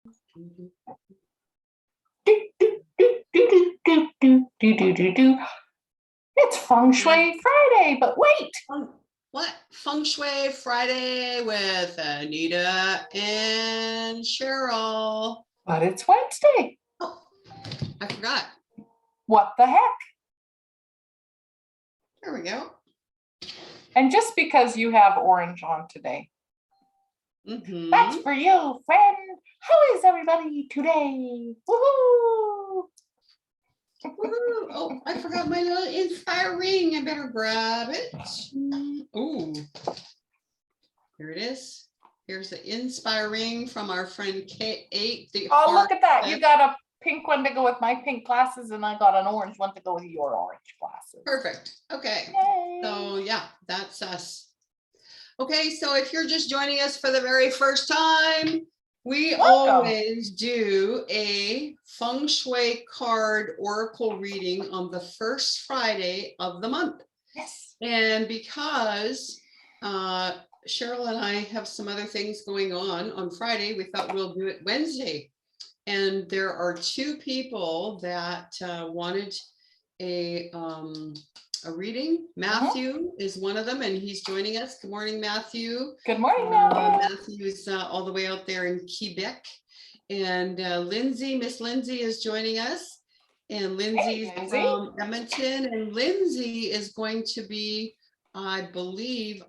It's Feng Shui Friday, but wait. What? Feng Shui Friday with Anita and Cheryl. But it's Wednesday. Oh, I forgot. What the heck? There we go. And just because you have orange on today, that's for you, friend. How is everybody today? Woohoo! Oh, I forgot my little Inspire ring. I better grab it. Oh, here it is. Here's the Inspire ring from our friend Kate. Oh, look at that. You got a pink one to go with my pink glasses, and I got an orange one to go with your orange glasses. Perfect. Okay. Yay. So yeah, that's us. Okay, so if you're just joining us for the very first time, we always do a Feng Shui card oracle reading on the first Friday of the month. Yes. And because Cheryl and I have some other things going on Friday, we thought we'll do it Wednesday. And there are two people that wanted a reading. Matthew is one of them, and he's joining us. Good morning, Matthew. Good morning, Matthew. Matthew is all the way out there in Quebec. And Lindsay, Miss Lindsay is joining us. And Lindsay's from Edmonton. And Lindsay is going to be, I believe,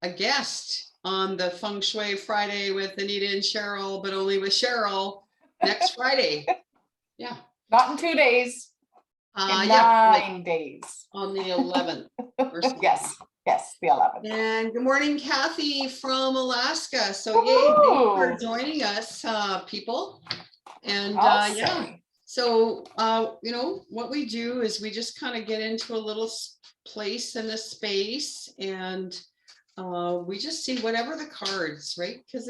a guest on the Feng Shui Friday with Anita and Cheryl, but only with Cheryl next Friday. Yeah. Not in 2 days. In 9 days. On the 11th. Yes, the 11th. And good morning, Kathy from Alaska. So yay, thanks for joining us, people. And yeah, so you know, what we do is we just kind of get into a little place and a space, and we just see whatever the cards, right? Because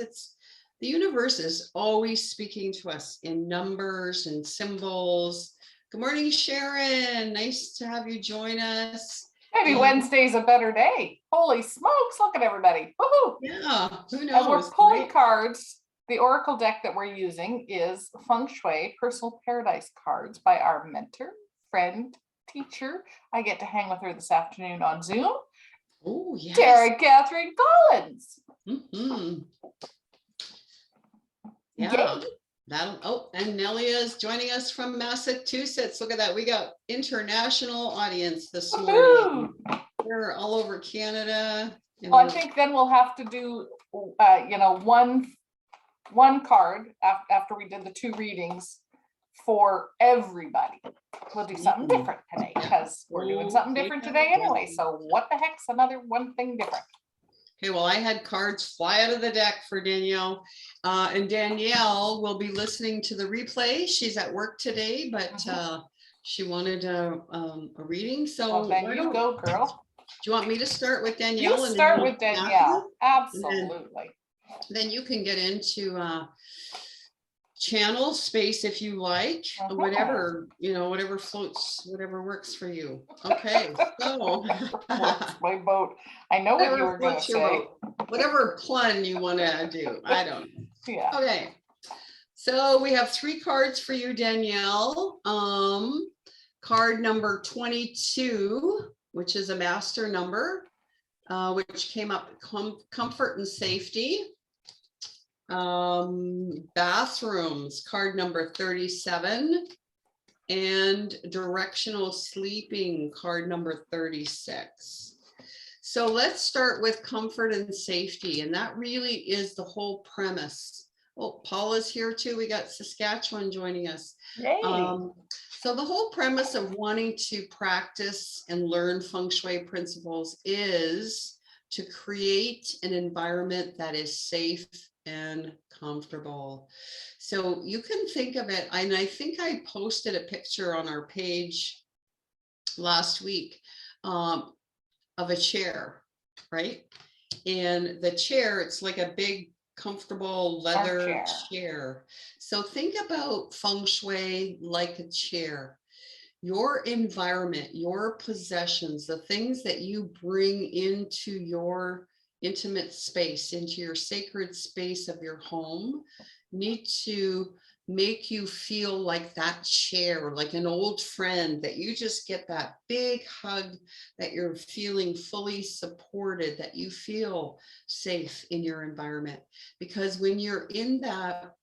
the universe is always speaking to us in numbers and symbols. Good morning, Sharon. Nice to have you join us. Maybe Wednesday's a better day. Holy smokes, look at everybody. Woohoo! Yeah, who knows? And we're pulling cards. The Oracle deck that we're using is Feng Shui Personal Paradise cards by our mentor, friend, teacher. I get to hang with her this afternoon on Zoom. Oh, yes. Tara Catherine Collins. Yeah. Yay. And Nelia is joining us from Massachusetts. Look at that. We got international audience this morning. We're all over Canada. Well, I think then we'll have to do, you know, one card after we did the 2 readings for everybody. We'll do something different today because we're doing something different today anyway. So what the heck's another one thing different? Okay, well, I had cards fly out of the deck for Danielle, and Danielle will be listening to the replay. She's at work today, but she wanted a reading. So then you go, girl. Do you want me to start with Danielle? You start with Danielle. Absolutely. Then you can get into channel space if you like, whatever, you know, whatever floats, whatever works for you. Okay, so my boat. I know what you were going to say. Whatever pun you want to do. I don't know. Yeah. Okay. So we have 3 cards for you, Danielle. Card number 22, which is a master number, which came up comfort and safety. Bathrooms, card number 37, and directional sleeping, card number 36. So let's start with comfort and safety, and that really is the whole premise. Oh, Paula's here too. We got Saskatchewan joining us. Yay. So the whole premise of wanting to practice and learn Feng Shui principles is to create an environment that is safe and comfortable. So you can think of it, and I think I posted a picture on our page last week of a chair, right? And the chair, it's like a big comfortable leather chair. So think about Feng Shui like a chair. Your environment, your possessions, the things that you bring into your intimate space, into your sacred space of your home, need to make you feel like that chair, like an old friend, that you just get that big hug, that you're feeling fully supported, that you feel safe in your environment. Because when you're in that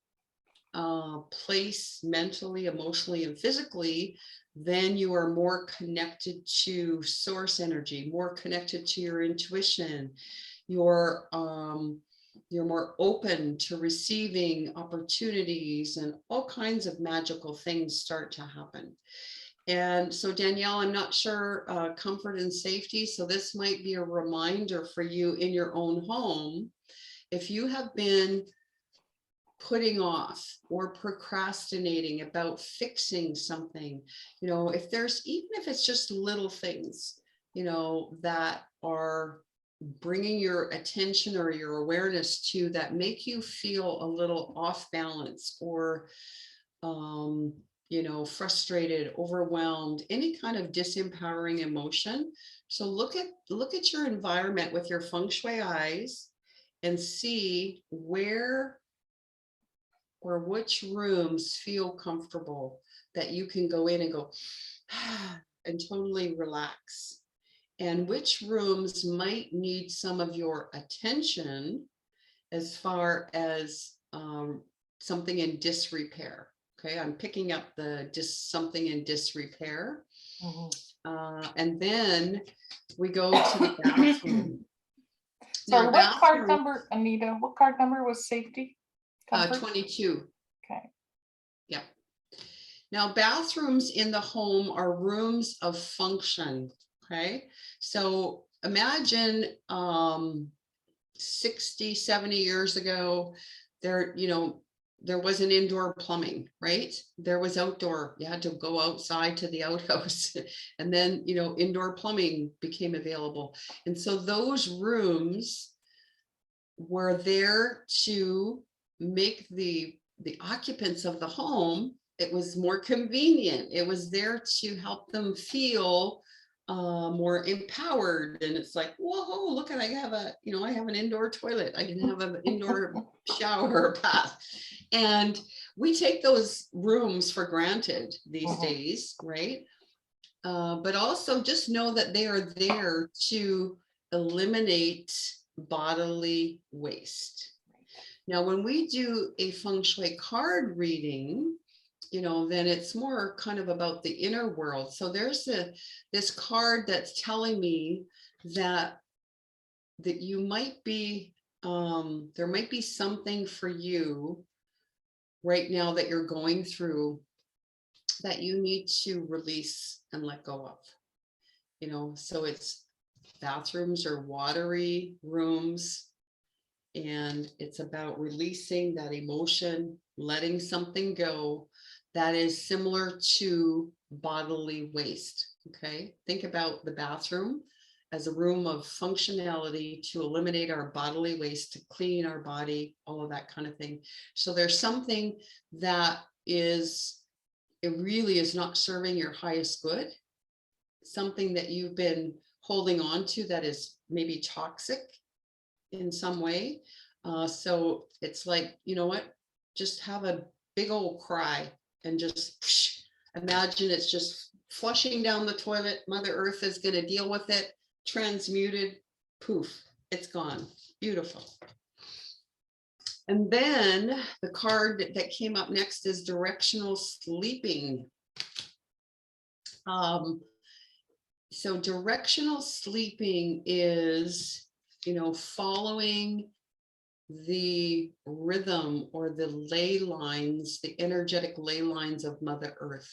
place mentally, emotionally, and physically, then you are more connected to source energy, more connected to your intuition. You're more open to receiving opportunities, and all kinds of magical things start to happen. And so, Danielle, I'm not sure, comfort and safety. So this might be a reminder for you in your own home. If you have been putting off or procrastinating about fixing something, if there's, even if it's just little things, that are bringing your attention or your awareness to, that make you feel a little off balance, or frustrated, overwhelmed, any kind of disempowering emotion. So look at your environment with your feng shui eyes and see where or which rooms feel comfortable, that you can go in and go and totally relax, and which rooms might need some of your attention, as far as something in disrepair. Okay, I'm picking up the something in disrepair. And then we go to the bathroom. Sorry, Now, what card number, Anita? What card number was safety? Comfort? 22. Okay. Yeah. Now, bathrooms in the home are rooms of function. Okay. So imagine 60, 70 years ago, there wasn't indoor plumbing, right? There was outdoor. You had to go outside to the outhouse. And then, indoor plumbing became available. And so those rooms were there to make the occupants of the home, it was more convenient. It was there to help them feel more empowered. And it's like, whoa, look at, I have an indoor toilet. I can have an indoor shower or bath. And we take those rooms for granted these days, right? But also just know that they are there to eliminate bodily waste. Now, when we do a feng shui card reading, then it's more kind of about the inner world. So there's this card that's telling me that you might be, there might be something for you right now that you're going through that you need to release and let go of. So it's bathrooms or watery rooms, and it's about releasing that emotion, letting something go that is similar to bodily waste. Okay, think about the bathroom as a room of functionality to eliminate our bodily waste, to clean our body, all of that kind of thing. So there's something that it really is not serving your highest good, something that you've been holding on to that is maybe toxic in some way. So it's like, just have a big old cry and just imagine it's just flushing down the toilet. Mother Earth is going to deal with it, transmuted, poof, it's gone. Beautiful. And then the card that came up next is directional sleeping. So directional sleeping is, following the rhythm or the ley lines, the energetic ley lines of Mother Earth.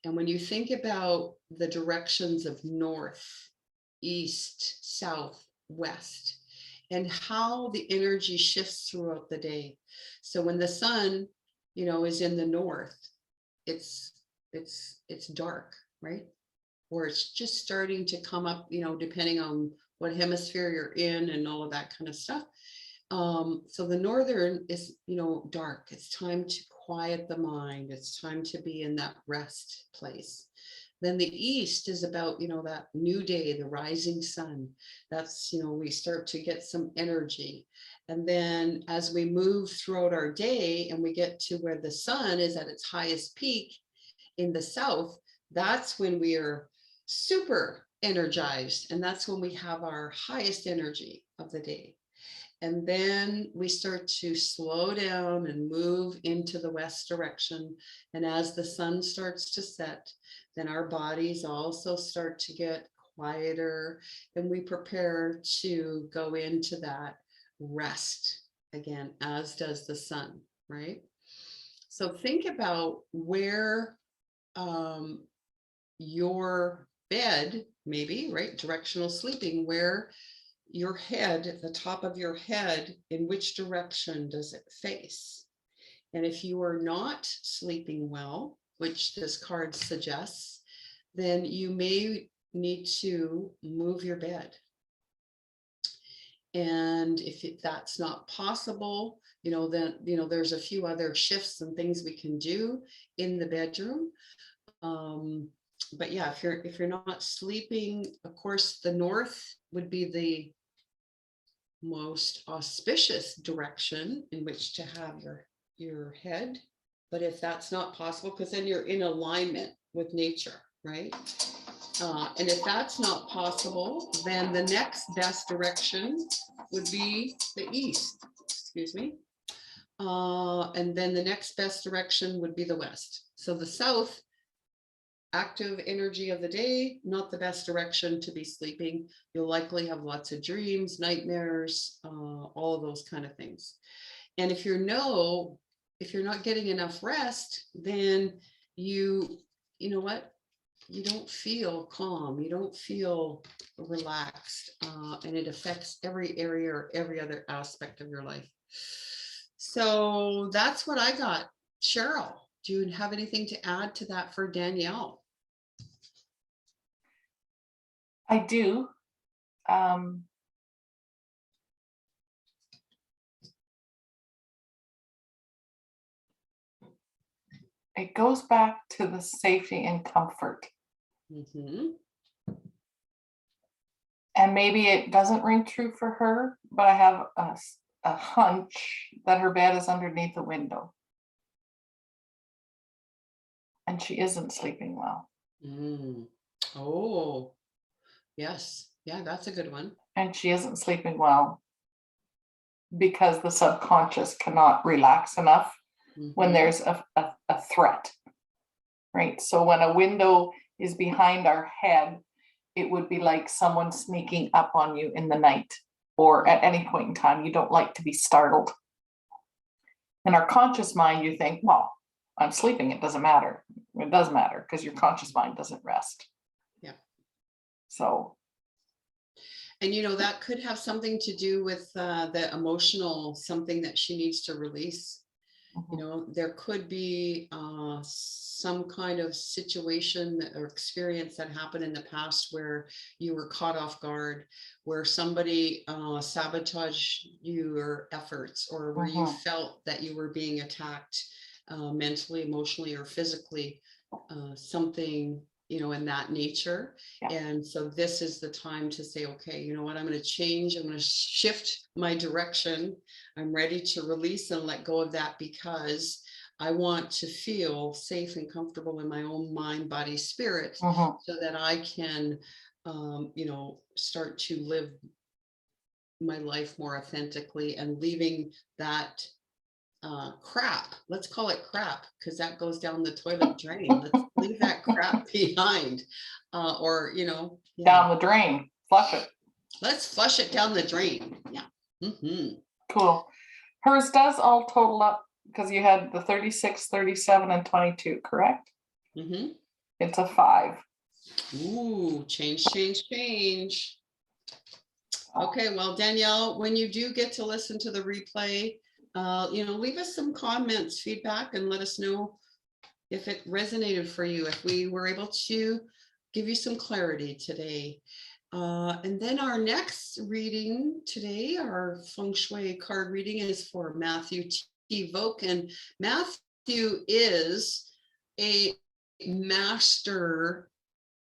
And when you think about the directions of north, east, south, west, and how the energy shifts throughout the day. So when the sun, is in the north, it's dark, right? Or it's just starting to come up, depending on what hemisphere you're in and all of that kind of stuff. So the northern is, dark. It's time to quiet the mind. It's time to be in that rest place. Then the east is about, that new day, the rising sun. That's, we start to get some energy. And then as we move throughout our day and we get to where the sun is at its highest peak in the south, that's when we are super energized. And that's when we have our highest energy of the day. And then we start to slow down and move into the west direction. And as the sun starts to set, then our bodies also start to get quieter, and we prepare to go into that rest again, as does the sun, right? So think about where your bed, maybe, right? Directional sleeping, where your head, the top of your head, in which direction does it face? And if you are not sleeping well, which this card suggests, then you may need to move your bed. And if that's not possible, then, there's a few other shifts and things we can do in the bedroom. But yeah, if you're not sleeping, of course, the north would be the most auspicious direction in which to have your head. But if that's not possible, because then you're in alignment with nature, right? And if that's not possible, then the next best direction would be the east, excuse me. And then the next best direction would be the west. So the south, active energy of the day, not the best direction to be sleeping. You'll likely have lots of dreams, nightmares, all of those kind of things. And if you're not getting enough rest, then you know what? You don't feel calm, you don't feel relaxed, and it affects every area or every other aspect of your life. So that's what I got. Cheryl, do you have anything to add to that for Danielle? I do. It goes back to the safety and comfort. Mm-hmm. And maybe it doesn't ring true for her, but I have a hunch that her bed is underneath the window. And she isn't sleeping well. Mm. Oh, yes. Yeah, that's a good one. And she isn't sleeping well because the subconscious cannot relax enough when there's a threat, right? So when a window is behind our head, it would be like someone sneaking up on you in the night or at any point in time. You don't like to be startled. In our conscious mind, you think, well, I'm sleeping, it doesn't matter. It does matter because your conscious mind doesn't rest. Yeah. So. And that could have something to do with the emotional, something that she needs to release. There could be some kind of situation or experience that happened in the past where you were caught off guard, where somebody sabotaged your efforts, or where you felt that you were being attacked mentally, emotionally, or physically, something in that nature. Yeah. And so this is the time to say, okay, you know what, I'm going to change. I'm going to shift my direction. I'm ready to release and let go of that, because I want to feel safe and comfortable in my own mind, body, spirit, so that I can, start to live my life more authentically, and leaving that crap, let's call it crap, because that goes down the toilet drain. Let's leave that crap behind, or down the drain, flush it. Let's flush it down the drain. Yeah. Cool. Hers does all total up, because you had the 36, 37, and 22, correct? It's a 5. Ooh, change. Okay, well, Danielle, when you do get to listen to the replay, leave us some comments, feedback, and let us know if it resonated for you, if we were able to give you some clarity today. And then our next reading today, our Feng Shui card reading, is for Matthew T. Volk. And Matthew is a master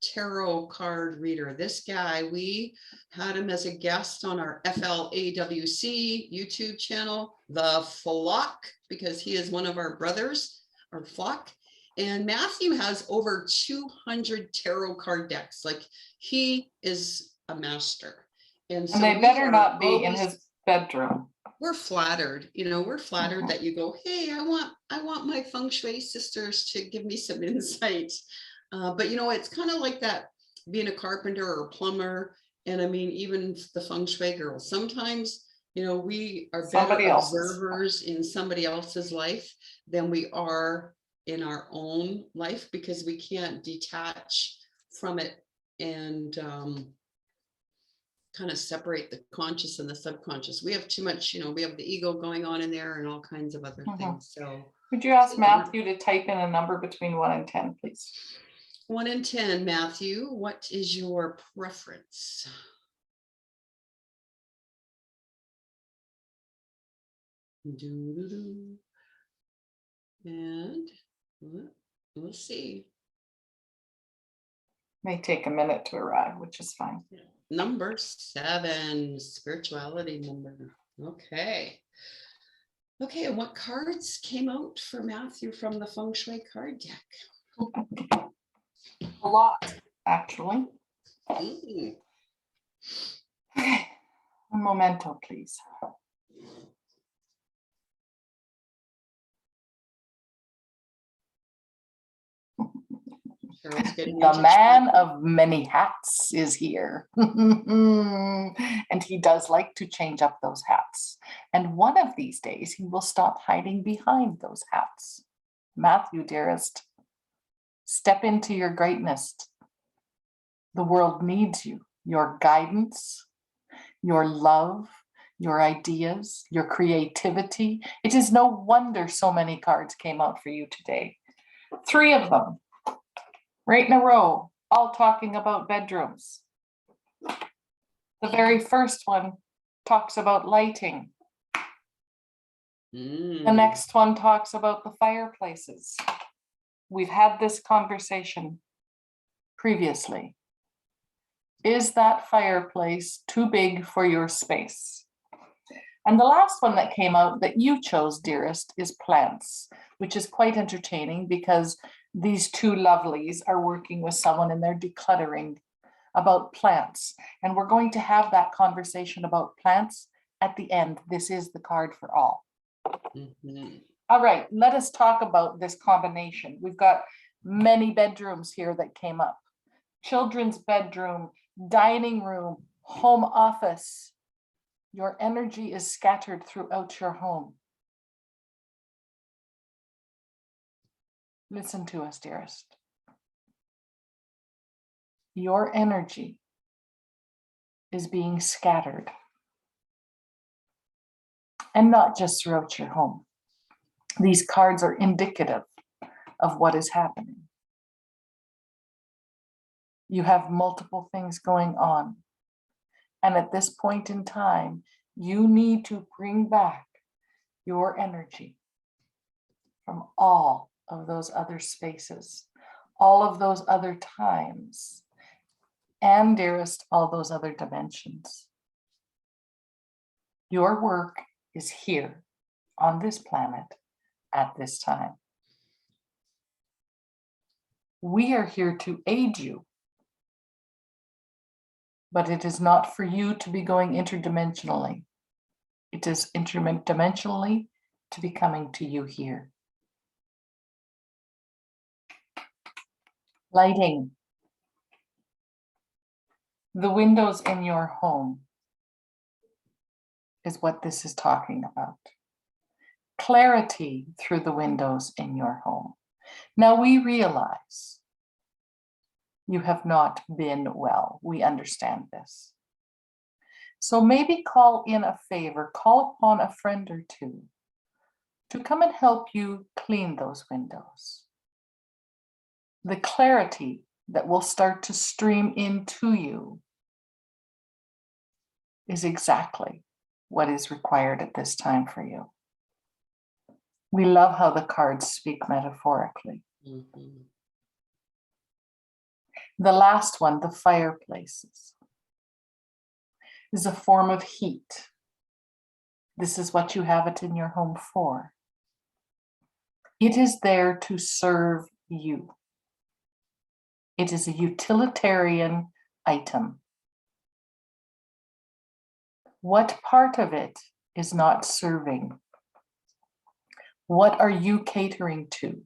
tarot card reader. This guy, we had him as a guest on our FLAWC YouTube channel, The Flock, because he is one of our brothers, our flock. And Matthew has over 200 tarot card decks. Like, he is a master. And so they we better are not be in always- his bedroom. we're flattered, we're flattered that you go, hey, I want my Feng Shui sisters to give me some insight. But it's kind of like that, being a carpenter or a plumber. And I mean, even the Feng Shui girls, sometimes, we are better observers in somebody else's life than we are in our own life, because we can't detach from it and kind of separate the conscious and the subconscious. We have too much, we have the ego going on in there and all kinds of other things. So could you ask Matthew to type in a number between 1 and 10, please? 1 and 10, Matthew, what is your preference? Doo-doo-doo. And we'll see. May take a minute to arrive, which is fine. Number 7, spirituality number. Okay. Okay, and what cards came out for Matthew from the Feng Shui card deck? A lot, actually. Mm. Okay, a memento, please. The man of many hats is here. And he does like to change up those hats. And one of these days, he will stop hiding behind those hats. Matthew, dearest, step into your greatness. The world needs you, your guidance, your love, your ideas, your creativity. It is no wonder so many cards came out for you today. 3 of them. Right in a row, all talking about bedrooms. The very first one talks about lighting. The next one talks about the fireplaces. We've had this conversation previously. Is that fireplace too big for your space? And the last one that came out that you chose, dearest, is plants, which is quite entertaining because these 2 lovelies are working with someone and they're decluttering about plants. And we're going to have that conversation about plants at the end. This is the card for all. All right, let us talk about this combination. We've got many bedrooms here that came up. Children's bedroom, dining room, home office. Your energy is scattered throughout your home. Listen to us, dearest. Your energy is being scattered. And not just throughout your home. These cards are indicative of what is happening. You have multiple things going on. And at this point in time, you need to bring back your energy from all of those other spaces, all of those other times, and dearest, all those other dimensions. Your work is here on this planet at this time. We are here to aid you, but it is not for you to be going interdimensionally. It is interdimensionally to be coming to you here. Lighting. The windows in your home is what this is talking about. Clarity through the windows in your home. Now we realize you have not been well. We understand this. So maybe call in a favor, call upon a friend or 2 to come and help you clean those windows. The clarity that will start to stream into you is exactly what is required at this time for you. We love how the cards speak metaphorically. The last one, the fireplaces, is a form of heat. This is what you have it in your home for. It is there to serve you. It is a utilitarian item. What part of it is not serving? What are you catering to?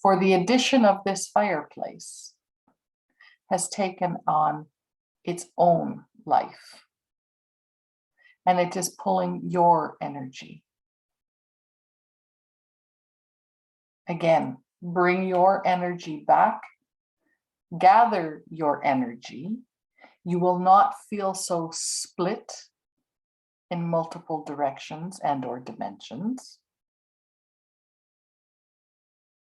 For the addition of this fireplace has taken on its own life, and it is pulling your energy. Again, bring your energy back, gather your energy. You will not feel so split in multiple directions and or dimensions.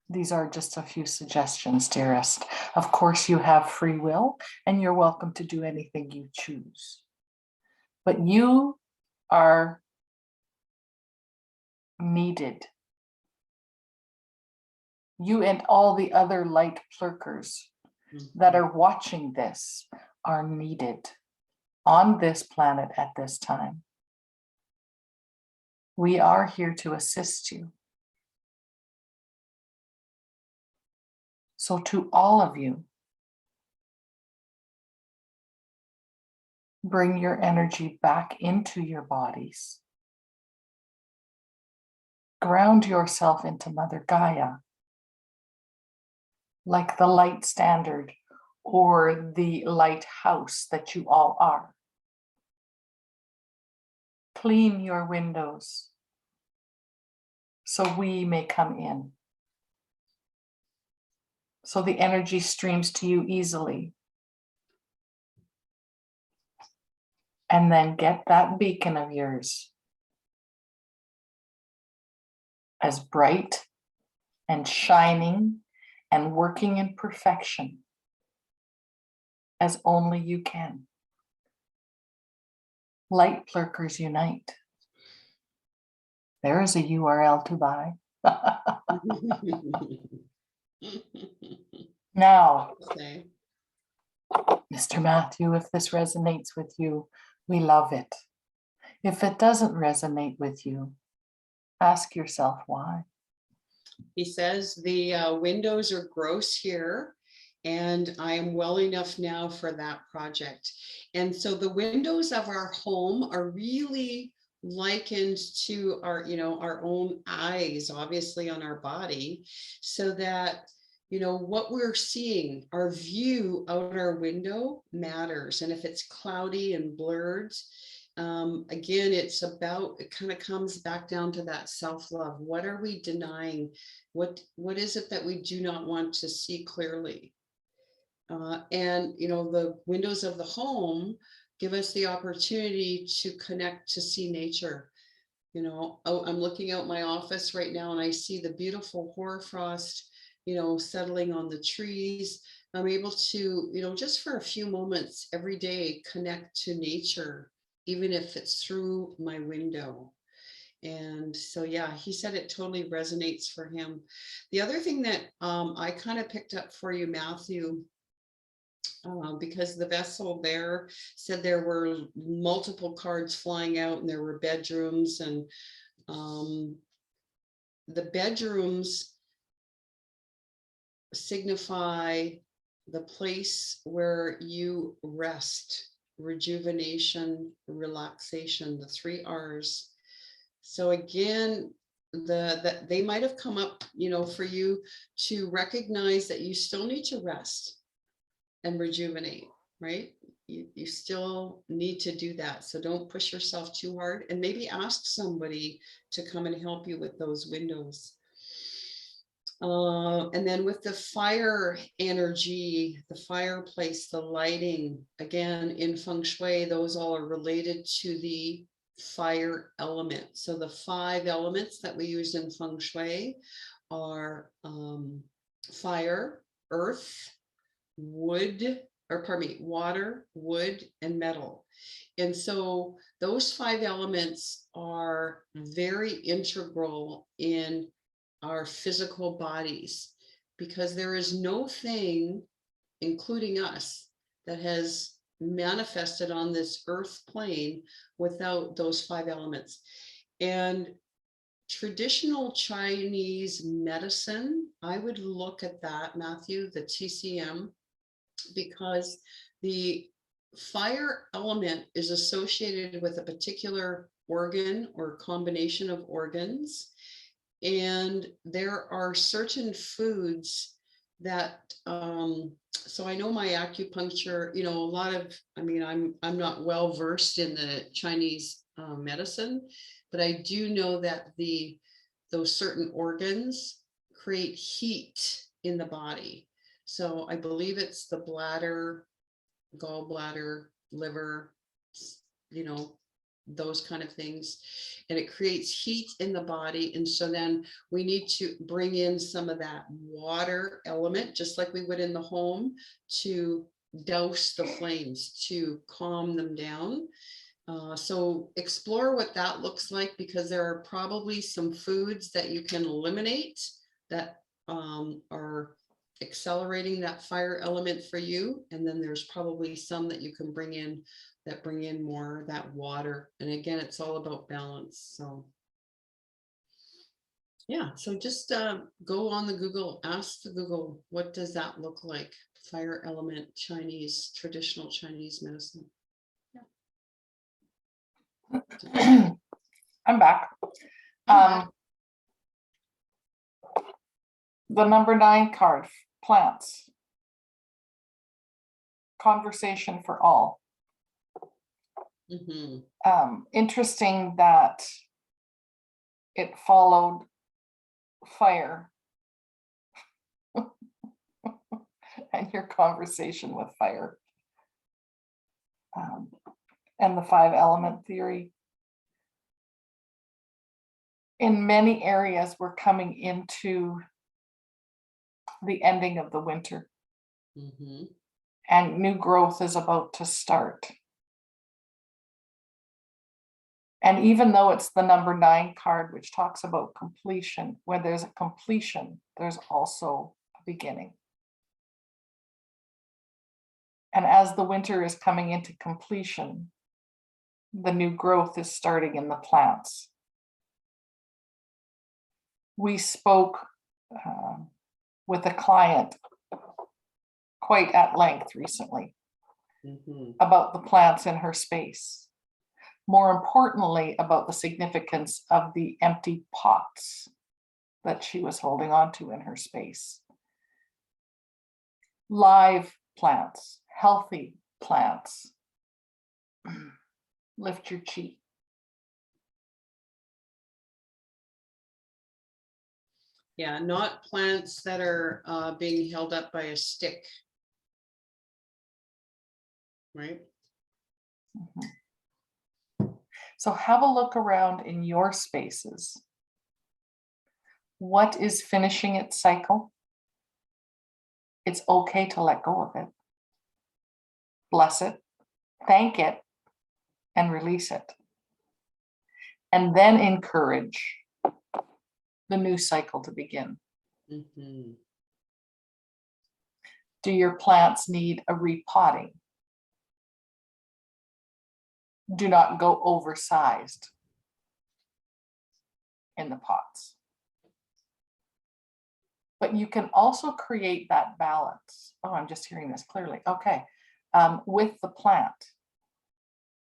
These are just a few suggestions, dearest. Of course, you have free will and you're welcome to do anything you choose. But you are needed. You and all the other light plurkers that are watching this are needed on this planet at this time. We are here to assist you. So to all of you, bring your energy back into your bodies. Ground yourself into Mother Gaia, like the light standard or the lighthouse that you all are. Clean your windows so we may come in, so the energy streams to you easily. And then get that beacon of yours as bright and shining and working in perfection as only you can. Light plurkers unite. There is a URL to buy. Now, Okay. Mr. Matthew, if this resonates with you, we love it. If it doesn't resonate with you, ask yourself why. He says the windows are gross here, and I am well enough now for that project. And so the windows of our home are really likened to our, our own eyes, obviously on our body, so that, what we're seeing, our view out our window matters. And if it's cloudy and blurred, again, it kind of comes back down to that self-love. What are we denying? What is it that we do not want to see clearly? And the windows of the home give us the opportunity to connect, to see nature. I'm looking out my office right now and I see the beautiful hoarfrost, settling on the trees. I'm able to, just for a few moments every day, connect to nature, even if it's through my window. And so, yeah, he said it totally resonates for him. The other thing that I kind of picked up for you, Matthew, because the vessel there said there were multiple cards flying out and there were bedrooms, and the bedrooms signify the place where you rest, rejuvenation, relaxation, the 3 R's. So again, they might have come up, for you to recognize that you still need to rest and rejuvenate, right? You still need to do that. So don't push yourself too hard, and maybe ask somebody to come and help you with those windows. And then with the fire energy, the fireplace, the lighting, again, in Feng Shui, those all are related to the fire element. So the 5 elements that we use in Feng Shui are fire, earth, water, wood, and metal. And so those 5 elements are very integral in our physical bodies, because there is no thing including us, that has manifested on this earth plane without those 5 elements. And traditional Chinese medicine, I would look at that, Matthew, the TCM, because the fire element is associated with a particular organ or combination of organs. And there are certain foods that, so I know my acupuncture, you know, a lot of, I mean, I'm not well versed in the Chinese medicine, but I do know that those certain organs create heat in the body. So I believe it's the bladder, gallbladder, liver, you know, those kind of things. And it creates heat in the body. And so then we need to bring in some of that water element, just like we would in the home, to douse the flames, to calm them down. So explore what that looks like, because there are probably some foods that you can eliminate that are accelerating that fire element for you. And then there's probably some that you can bring in that bring in more of that water. And again, it's all about balance. So yeah, so just go on the Google, ask the Google, what does that look like? Fire element, Chinese, traditional Chinese medicine. I'm back. The number 9 card, plants. Conversation for all. Interesting that it followed fire and your conversation with fire, and the 5 element theory. In many areas, we're coming into the ending of the winter, and new growth is about to start. And even though it's the number 9 card, which talks about completion, where there's a completion, there's also a beginning. And as the winter is coming into completion, the new growth is starting in the plants. We spoke with a client quite at length recently about the plants in her space. More importantly, about the significance of the empty pots that she was holding on to in her space. Live plants, healthy plants, lift your chi. Yeah, not plants that are being held up by a stick. Right? So have a look around in your spaces. What is finishing its cycle? It's okay to let go of it. Bless it, thank it, and release it. And then encourage the new cycle to begin. Do your plants need a repotting? Do not go oversized in the pots. But you can also create that balance. Oh, I'm just hearing this clearly. Okay. With the plant,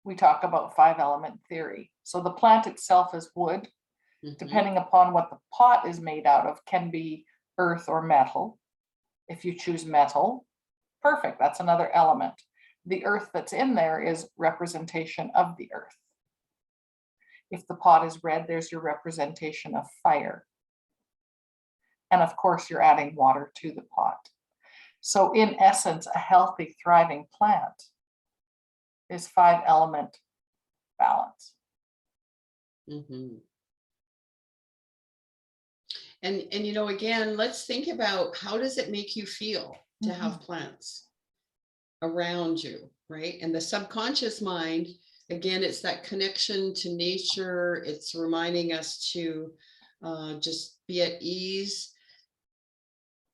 we talk about 5 element theory. So the plant itself is wood, depending upon what the pot is made out of, can be earth or metal. If you choose metal, perfect, that's another element. The earth that's in there is representation of the earth. If the pot is red, there's your representation of fire. And of course, you're adding water to the pot. So in essence, a healthy, thriving plant is 5 element balance. And you know, again, let's think about, how does it make you feel to have plants around you, right? And the subconscious mind, again, it's that connection to nature. It's reminding us to just be at ease.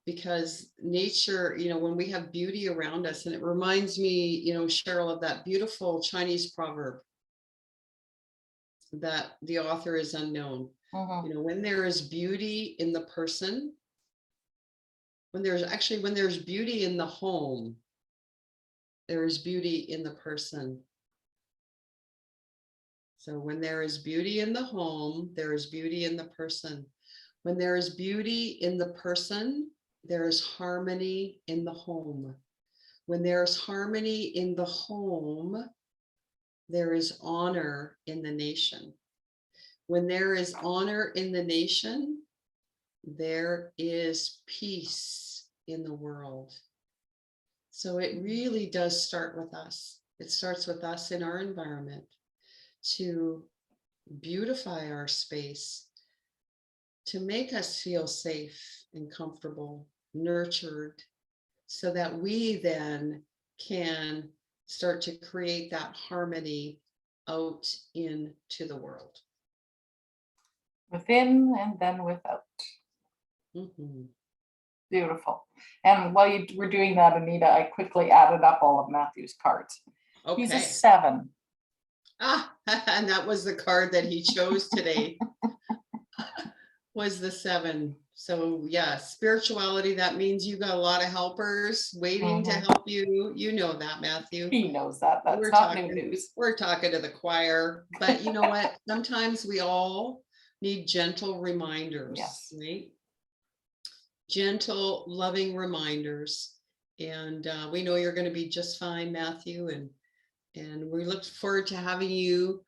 because nature, you know, when we have beauty around us, and it reminds me, you know, Cheryl, of that beautiful Chinese proverb that the author is unknown. Mhm. You know, when there is beauty in the person, when there's beauty in the home, there is beauty in the person. So when there is beauty in the home, there is beauty in the person. When there is beauty in the person, there is harmony in the home. When there is harmony in the home, there is honor in the nation. When there is honor in the nation, there is peace in the world. So it really does start with us. It starts with us in our environment to beautify our space, to make us feel safe and comfortable, nurtured, so that we then can start to create that harmony out into the world. Within and then without. Mhm. Beautiful. And while you were doing that, Anita, I quickly added up all of Matthew's cards. He's a Okay. 7. Ah, and that was the card that he chose today. Was the 7. So yeah, spirituality, that means you got a lot of helpers waiting to help you. You know that, Matthew. He knows that. That's We're not new talking, news. we're talking to the choir, but you know what? Sometimes we all need gentle reminders, Yes. right? Gentle, loving reminders. And we know you're going to be just fine, Matthew. And we look forward to having you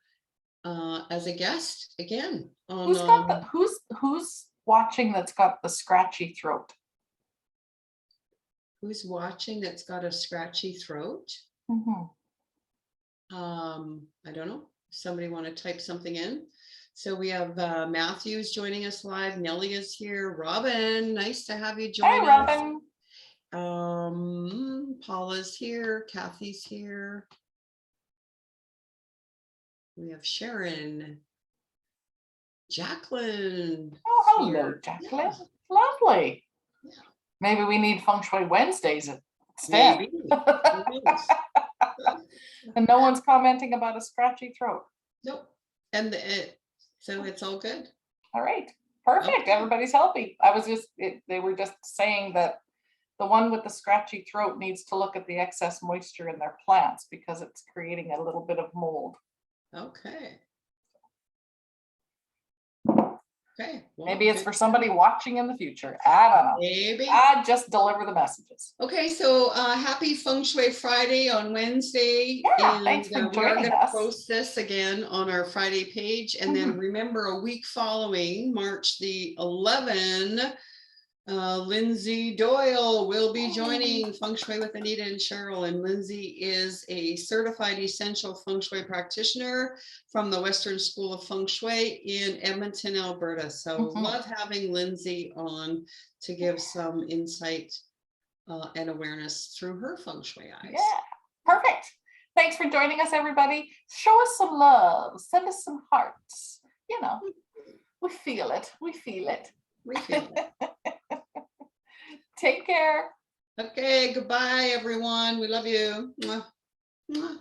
as a guest again. Who's got the who's watching that's got the scratchy throat? Who's watching that's got a scratchy throat? Mhm. I don't know. Somebody want to type something in? So we have Matthew's joining us live. Nellie is here. Robin, nice to have you join Hey, Robin. us. Paula's here. Kathy's here. We have Sharon. Jacqueline. Oh, hello, here. Jacqueline. Yeah. Lovely. Yeah. Maybe we need Feng Shui Wednesdays instead. Maybe. Who knows? And no one's commenting about a scratchy throat. Nope. And so it's all good. All right. Perfect. Okay. Everybody's healthy. They were just saying that the one with the scratchy throat needs to look at the excess moisture in their plants because it's creating a little bit of mold. Okay. Okay. Well, maybe it's for somebody watching in the future. I don't know. Maybe. I just deliver the messages. Okay, so happy Feng Shui Friday on Wednesday. Yeah, thanks for We are joining going to us. post this again on our Friday page. And then remember, a week following, March the 11th, Lindsay Doyle will be joining Feng Shui with Anita and Cheryl. And Lindsay is a certified essential Feng Shui practitioner from the Western School of Feng Shui in Edmonton, Alberta. So love having Lindsay on to give some insight and awareness through her Feng Shui eyes. Yeah, perfect. Thanks for joining us, everybody. Show us some love. Send us some hearts. You know, we feel it. We feel it. We feel it. Take care. Okay, goodbye, everyone. We love you. Mwah. Mwah.